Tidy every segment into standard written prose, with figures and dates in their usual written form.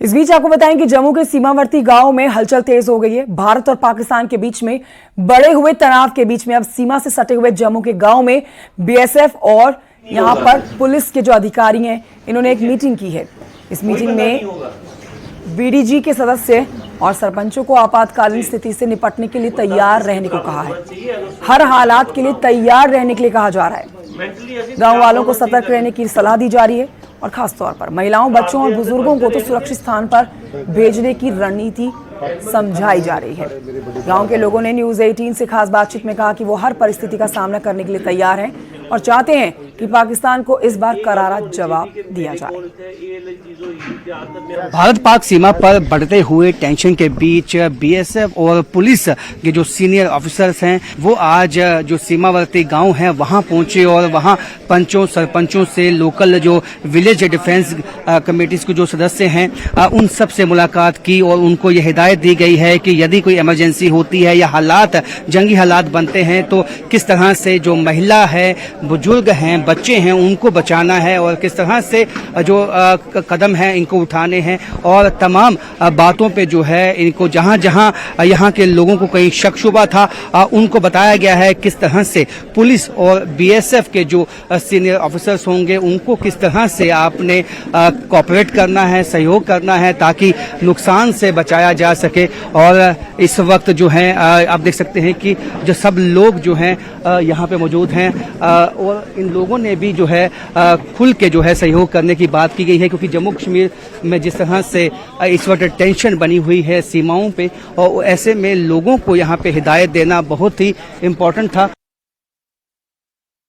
इस बीच आपको बताएं कि जम्मू के सीमावर्ती गांव में हलचल तेज हो गई है। भारत और पाकिस्तान के बीच में बढ़े हुए तनाव के बीच में अब सीमा से सटे हुए जम्मू के गांव में बीएसएफ और यहां पर पुलिस के जो अधिकारी हैं, इन्होंने एक मीटिंग की है। इस मीटिंग में बीडीजी के सदस्य और सरपंचों को आपातकालीन स्थिति से निपटने के लिए तैयार रहने को कहा है। हर हालात के लिए तैयार रहने के लिए कहा जा रहा है। गांव वालों को सतर्क रहने की सलाह दी जा रही है और खास तौर पर महिलाओं, बच्चों और बुजुर्गों को तो सुरक्षित स्थान पर भेजने की रणनीति समझाई जा रही है। गांव के लोगों ने न्यूज़ 18 से खास बातचीत में कहा कि वो हर परिस्थिति का सामना करने के लिए तैयार हैं और चाहते हैं कि पाकिस्तान को इस बार करारा जवाब दिया जाए। भारत पाक सीमा पर बढ़ते हुए टेंशन के बीच बीएसएफ और पुलिस के जो सीनियर ऑफिसर्स हैं वो आज जो सीमावर्ती गांव हैं वहां पहुंचे और वहां पंचों, सरपंचों से, लोकल जो विलेज डिफेंस कमेटीज के जो सदस्य हैं उन सब से मुलाकात की और उनको यह हिदायत दी गई है कि यदि कोई इमरजेंसी होती है या हालात, जंगी हालात बनते हैं तो किस तरह से जो महिला है, बुजुर्ग हैं, बच्चे हैं, उनको बचाना है और किस तरह से जो कदम है इनको उठाने हैं और तमाम बातों पे जो है इनको जहां जहां यहाँ के लोगों को कहीं शक शुबा था उनको बताया गया है किस तरह से पुलिस और बीएसएफ के जो सीनियर ऑफिसर्स होंगे उनको किस तरह से आपने कोऑपरेट करना है, सहयोग करना है ताकि नुकसान से बचाया जा सके। और इस वक्त जो है आप देख सकते हैं कि जो सब लोग जो हैं यहाँ पे मौजूद हैं और इन लोगों ने भी जो है खुल के जो है सहयोग करने की बात की गई है, क्योंकि जम्मू कश्मीर में जिस तरह से इस वक्त टेंशन बनी हुई है सीमाओं पे और ऐसे में लोगों को यहाँ पे हिदायत देना बहुत ही इम्पोर्टेंट था।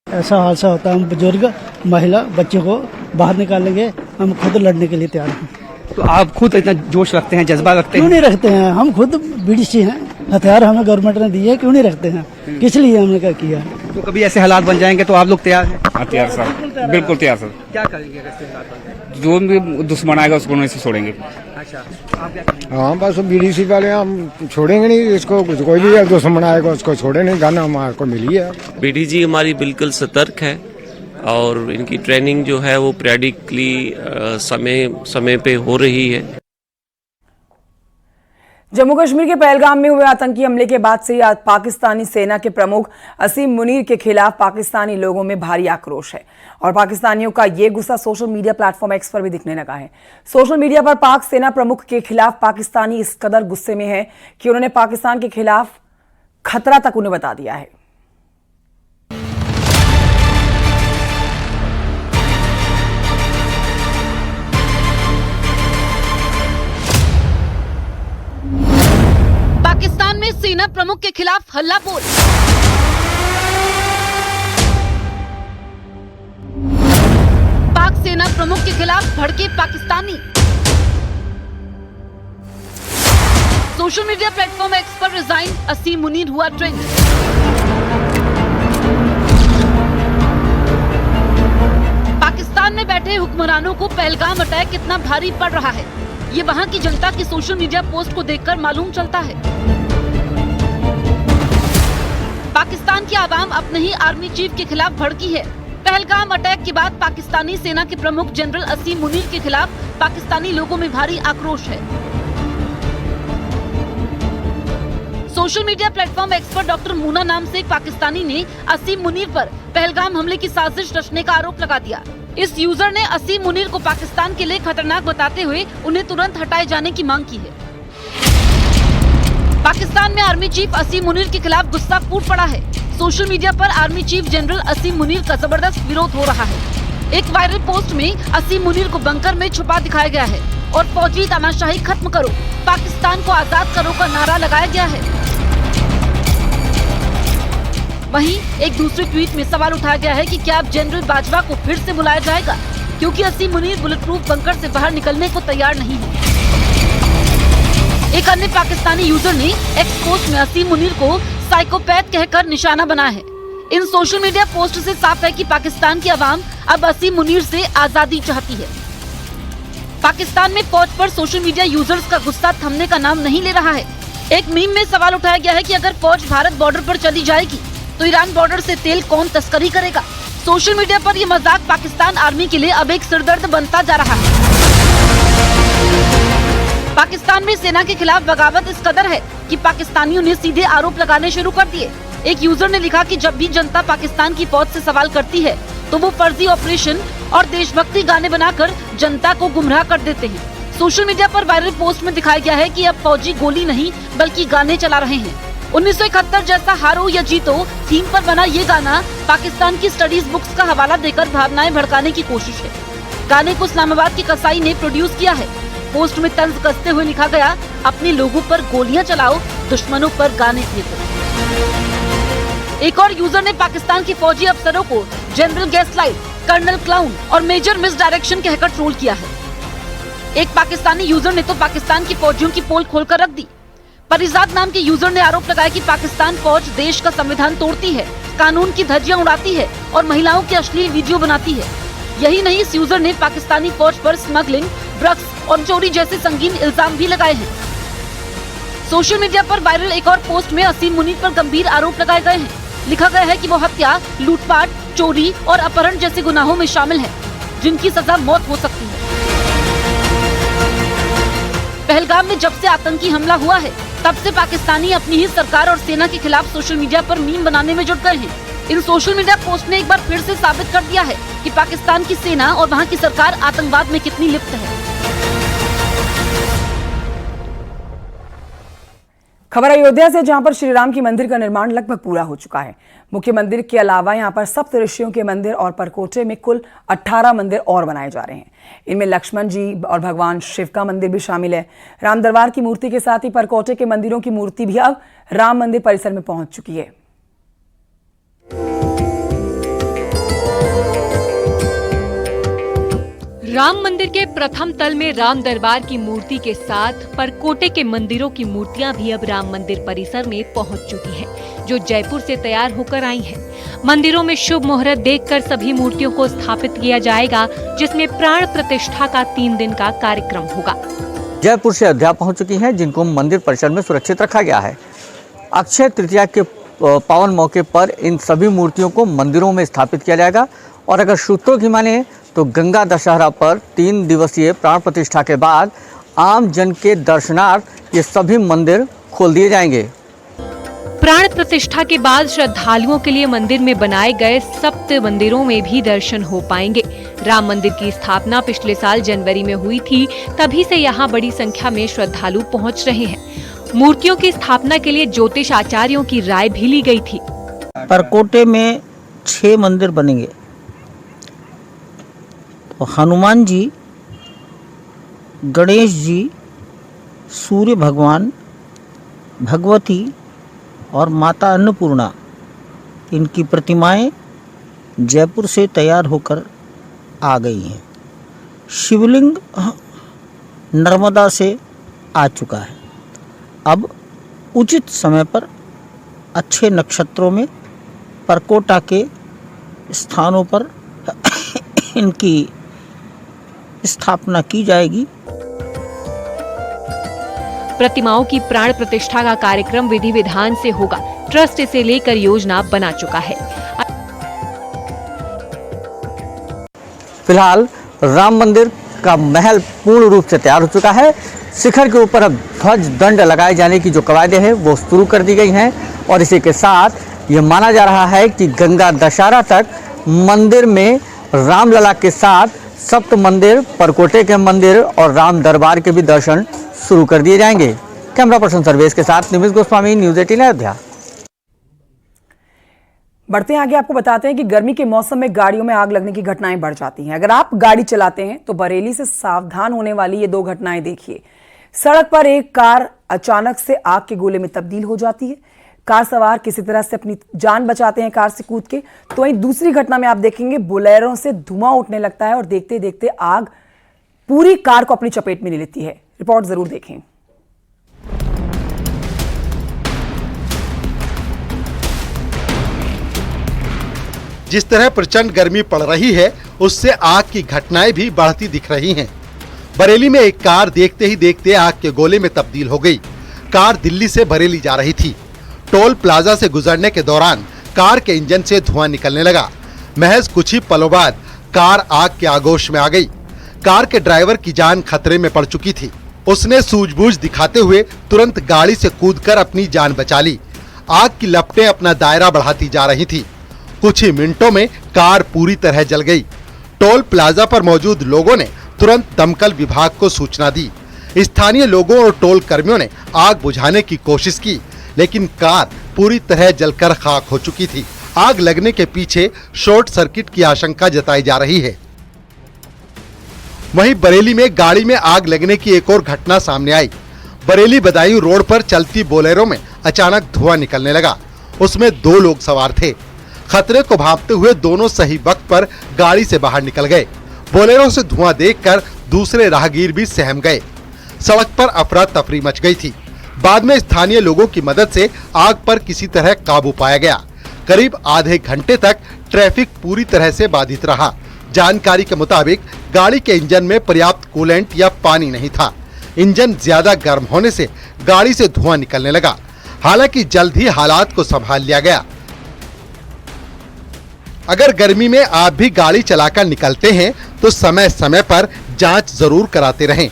ऐसा हादसा होता है, हम बुजुर्ग, महिला, बच्चे को बाहर निकालेंगे, हम खुद लड़ने के लिए तैयार हैं। तो आप खुद इतना जोश रखते हैं, जज्बा रखते हैं? क्यों नहीं रखते हैं, हम खुद बीडीसी हैं, हथियार हमें गवर्नमेंट ने दिए, क्यों नहीं रखते हैं, किस लिए हमने क्या किया है। तो कभी ऐसे हालात बन जाएंगे तो आप लोग तैयार हैं? तैयार सर, बिल्कुल तैयार सर। क्या करेंगे अगर ऐसे हालात बन जाए? जो भी दुश्मन आएगा उसको नहीं छोड़ेंगे। अच्छा, आप क्या करेंगे? हाँ, बस बीडीसी वाले हम छोड़ेंगे नहीं इसको, कोई भी दुश्मन आएगा उसको छोड़े नहीं, गन हमारे को मिली है। बीडीजी हमारी बिल्कुल सतर्क है और इनकी ट्रेनिंग जो है वो पीरियडिकली समय पे हो रही है। जम्मू कश्मीर के पहलगाम में हुए आतंकी हमले के बाद से ही पाकिस्तानी सेना के प्रमुख असीम मुनीर के खिलाफ पाकिस्तानी लोगों में भारी आक्रोश है और पाकिस्तानियों का ये गुस्सा सोशल मीडिया प्लेटफॉर्म एक्स पर भी दिखने लगा है। सोशल मीडिया पर पाक सेना प्रमुख के खिलाफ पाकिस्तानी इस कदर गुस्से में है कि उन्होंने पाकिस्तान के खिलाफ खतरा तक उन्हें बता दिया है। पाकिस्तान में सेना प्रमुख के खिलाफ हल्ला बोल। पाक सेना प्रमुख के खिलाफ भड़के Pakistani. Social media platform x पर रिजाइन असीम मुनीर हुआ ट्रेंड। पाकिस्तान में बैठे हुक्मरानों को पहलगाम अटैक कितना भारी पड़ रहा है, ये वहां की जनता की सोशल मीडिया पोस्ट को देखकर मालूम चलता है। पाकिस्तान की आवाम अपने ही आर्मी चीफ के खिलाफ भड़की है। पहलगाम अटैक के बाद पाकिस्तानी सेना के प्रमुख जनरल असीम मुनीर के खिलाफ पाकिस्तानी लोगों में भारी आक्रोश है। सोशल मीडिया प्लेटफॉर्म एक्स पर डॉक्टर मूना नाम से एक पाकिस्तानी ने असीम मुनीर पर पहलगाम हमले की साजिश रचने का आरोप लगा दिया। इस यूजर ने असीम मुनीर को पाकिस्तान के लिए खतरनाक बताते हुए उन्हें तुरंत हटाए जाने की मांग की है। पाकिस्तान में आर्मी चीफ असीम मुनीर के खिलाफ गुस्सा फूट पड़ा है। सोशल मीडिया पर आर्मी चीफ जनरल असीम मुनीर का जबरदस्त विरोध हो रहा है। एक वायरल पोस्ट में असीम मुनीर को बंकर में छुपा दिखाया गया है और फौजी तानाशाही खत्म करो, पाकिस्तान को आजाद करो का नारा लगाया गया है। वहीं एक दूसरे ट्वीट में सवाल उठाया गया है कि क्या अब जनरल बाजवा को फिर से बुलाया जाएगा, क्योंकि असीम मुनीर बुलेट प्रूफ बंकर से बाहर निकलने को तैयार नहीं है। एक अन्य पाकिस्तानी यूजर ने एक्स पोस्ट में असीम मुनीर को साइकोपैथ कहकर निशाना बनाया है। इन सोशल मीडिया पोस्ट से साफ है कि पाकिस्तान की आवाम अब असीम मुनीर से आजादी चाहती है। पाकिस्तान में फौज पर सोशल मीडिया यूजर्स का गुस्सा थमने का नाम नहीं ले रहा है। एक मीम में सवाल उठाया गया है कि अगर फौज भारत बॉर्डर पर चली जाएगी तो ईरान बॉर्डर से तेल कौन तस्करी करेगा। सोशल मीडिया पर यह मजाक पाकिस्तान आर्मी के लिए अब एक सिरदर्द बनता जा रहा है। पाकिस्तान में सेना के खिलाफ बगावत इस कदर है कि पाकिस्तानियों ने सीधे आरोप लगाने शुरू कर दिए। एक यूजर ने लिखा कि जब भी जनता पाकिस्तान की फौज से सवाल करती है तो वो फर्जी ऑपरेशन और देशभक्ति गाने बनाकर जनता को गुमराह कर देते हैं। सोशल मीडिया पर वायरल पोस्ट में दिखाया गया है कि अब फौजी गोली नहीं बल्कि गाने चला रहे हैं। 1971 जैसा हारो या जीतो थीम पर बना ये गाना पाकिस्तान की स्टडीज बुक्स का हवाला देकर भावनाएं भड़काने की कोशिश है। गाने को इस्लामाबाद की कसाई ने प्रोड्यूस किया है। पोस्ट में तंज कसते हुए लिखा गया, अपने लोगों पर गोलियां चलाओ, दुश्मनों पर गाने फेंको। एक और यूजर ने पाकिस्तान के फौजी अफसरों को जनरल गैसलाइट, कर्नल क्लाउन और मेजर मिस डायरेक्शन कहकर ट्रोल किया है। एक पाकिस्तानी यूजर ने तो पाकिस्तान की फौजियों की पोल खोलकर रख दी। परिजाद नाम के यूजर ने आरोप लगाया कि पाकिस्तान फौज देश का संविधान तोड़ती है, कानून की धज्जियां उड़ाती है और महिलाओं की अश्लील वीडियो बनाती है। यही नहीं, इस यूजर ने पाकिस्तानी फौज पर स्मगलिंग, ड्रग्स और चोरी जैसे संगीन इल्जाम भी लगाए हैं। सोशल मीडिया पर वायरल एक और पोस्ट में असीम मुनीर पर गंभीर आरोप लगाए गए हैं। लिखा गया है कि वो हत्या, लूटपाट, चोरी और अपहरण जैसे गुनाहों में शामिल है, जिनकी सजा मौत हो सकती है। पहलगाम में जब से आतंकी हमला हुआ है, तब से पाकिस्तानी अपनी ही सरकार और सेना के खिलाफ सोशल मीडिया पर मीम बनाने में जुट गए हैं। इन सोशल मीडिया पोस्ट ने एक बार फिर से साबित कर दिया है कि पाकिस्तान की सेना और वहां की सरकार आतंकवाद में कितनी लिप्त है। खबर अयोध्या से, जहां पर श्री राम की मंदिर का निर्माण लगभग पूरा हो चुका है। मुख्य मंदिर के अलावा यहां पर सप्त ऋषियों के मंदिर और परकोटे में कुल 18 मंदिर और बनाए जा रहे हैं। इनमें लक्ष्मण जी और भगवान शिव का मंदिर भी शामिल है। राम दरबार की मूर्ति के साथ ही परकोटे के मंदिरों की मूर्ति भी अब राम मंदिर परिसर में पहुंच चुकी है। राम मंदिर के प्रथम तल में राम दरबार की मूर्ति के साथ परकोटे के मंदिरों की मूर्तियां भी अब राम मंदिर परिसर में पहुंच चुकी हैं, जो जयपुर से तैयार होकर आई हैं। मंदिरों में शुभ मुहूर्त देखकर सभी मूर्तियों को स्थापित किया जाएगा, जिसमें प्राण प्रतिष्ठा का 3 दिन का कार्यक्रम होगा। जयपुर से अयोध्या पहुंच चुकी हैं, जिनको मंदिर परिसर में सुरक्षित रखा गया है। अक्षय तृतीया के पावन मौके पर इन सभी मूर्तियों को मंदिरों में स्थापित किया जाएगा और अगर सूत्रों की माने तो गंगा दशहरा पर 3 दिवसीय प्राण प्रतिष्ठा के बाद आम जन के दर्शनार्थ ये सभी मंदिर खोल दिए जाएंगे। प्राण प्रतिष्ठा के बाद श्रद्धालुओं के लिए मंदिर में बनाए गए सप्त मंदिरों में भी दर्शन हो पाएंगे। राम मंदिर की स्थापना पिछले साल जनवरी में हुई थी, तभी से यहाँ बड़ी संख्या में श्रद्धालु पहुँच रहे हैं। मूर्तियों की स्थापना के लिए ज्योतिष आचार्यों की राय भी ली गई थी। परकोटे में 6 मंदिर बनेंगे। तो हनुमान जी, गणेश जी, सूर्य भगवान, भगवती और माता अन्नपूर्णा, इनकी प्रतिमाएं जयपुर से तैयार होकर आ गई हैं। शिवलिंग नर्मदा से आ चुका है। अब उचित समय पर अच्छे नक्षत्रों में परकोटा के स्थानों पर इनकी स्थापना की जाएगी। प्रतिमाओं की प्राण प्रतिष्ठा का कार्यक्रम विधि विधान से होगा। ट्रस्ट इसे लेकर योजना बना चुका है। फिलहाल राम मंदिर का महल पूर्ण रूप से तैयार हो चुका है। शिखर के ऊपर अब ध्वज दंड लगाए जाने की जो कवायदें हैं वो शुरू कर दी गई हैं और इसी के साथ ये माना जा रहा है कि गंगा दशहरा तक मंदिर में रामलला के साथ सप्त मंदिर, परकोटे के मंदिर और राम दरबार के भी दर्शन शुरू कर दिए जाएंगे। कैमरा पर्सन सर्वेश के साथ निमिष गोस्वामी, न्यूज़ 18 अयोध्या। बढ़ते हैं आगे, आपको बताते हैं कि गर्मी के मौसम में गाड़ियों में आग लगने की घटनाएं बढ़ जाती हैं। अगर आप गाड़ी चलाते हैं तो बरेली से सावधान होने वाली ये 2 घटनाएं देखिए। सड़क पर एक कार अचानक से आग के गोले में तब्दील हो जाती है। कार सवार किसी तरह से अपनी जान बचाते हैं कार से कूद के। तो वहीं दूसरी घटना में आप देखेंगे बोलेरो से धुआं उठने लगता है और देखते देखते आग पूरी कार को अपनी चपेट में ले लेती है। रिपोर्ट जरूर देखें। जिस तरह प्रचंड गर्मी पड़ रही है, उससे आग की घटनाएं भी बढ़ती दिख रही हैं। बरेली में एक कार देखते ही देखते आग के गोले में तब्दील हो गई। कार दिल्ली से बरेली जा रही थी। टोल प्लाजा से गुजरने के दौरान कार के इंजन से धुआं निकलने लगा। महज कुछ ही पलों बाद कार आग के आगोश में आ गई। कार के ड्राइवर की जान खतरे में पड़ चुकी थी। उसने सूझबूझ दिखाते हुए तुरंत गाड़ी से कूदकर अपनी जान बचा ली। आग की लपटें अपना दायरा बढ़ाती जा रही थी। कुछ ही मिनटों में कार पूरी तरह जल गई। टोल प्लाजा पर मौजूद लोगों ने तुरंत दमकल विभाग को सूचना दी। स्थानीय लोगों और टोल कर्मियों ने आग बुझाने की कोशिश की, लेकिन कार पूरी तरह जलकर खाक हो चुकी थी। आग लगने के पीछे शॉर्ट सर्किट की आशंका जताई जा रही है। वहीं बरेली में गाड़ी में आग लगने की एक और घटना सामने आई। बरेली बदायूं रोड पर चलती बोलेरो में अचानक धुआं निकलने लगा। उसमें 2 लोग सवार थे। खतरे को भांपते हुए दोनों सही वक्त पर गाड़ी से बाहर निकल गए। बोलेरो से धुआं देखकर दूसरे राहगीर भी सहम गए। सड़क पर अफरा तफरी मच गई थी। बाद में स्थानीय लोगों की मदद से आग पर किसी तरह काबू पाया गया। करीब आधे घंटे तक ट्रैफिक पूरी तरह से बाधित रहा। जानकारी के मुताबिक गाड़ी के इंजन में पर्याप्त कूलेंट या पानी नहीं था। इंजन ज्यादा गर्म होने से गाड़ी से धुआं निकलने लगा। हालांकि जल्द ही हालात को संभाल लिया गया। अगर गर्मी में आप भी गाड़ी चलाकर निकलते हैं तो समय समय पर जांच जरूर कराते रहें।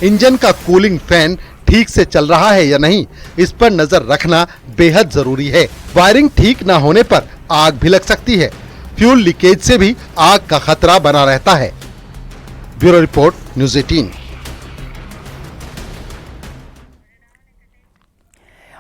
इंजन का कूलिंग फैन ठीक से चल रहा है या नहीं, इस पर नजर रखना बेहद जरूरी है। वायरिंग ठीक न होने पर आग भी लग सकती है। फ्यूल लीकेज से भी आग का खतरा बना रहता है। Bureau report, news 18।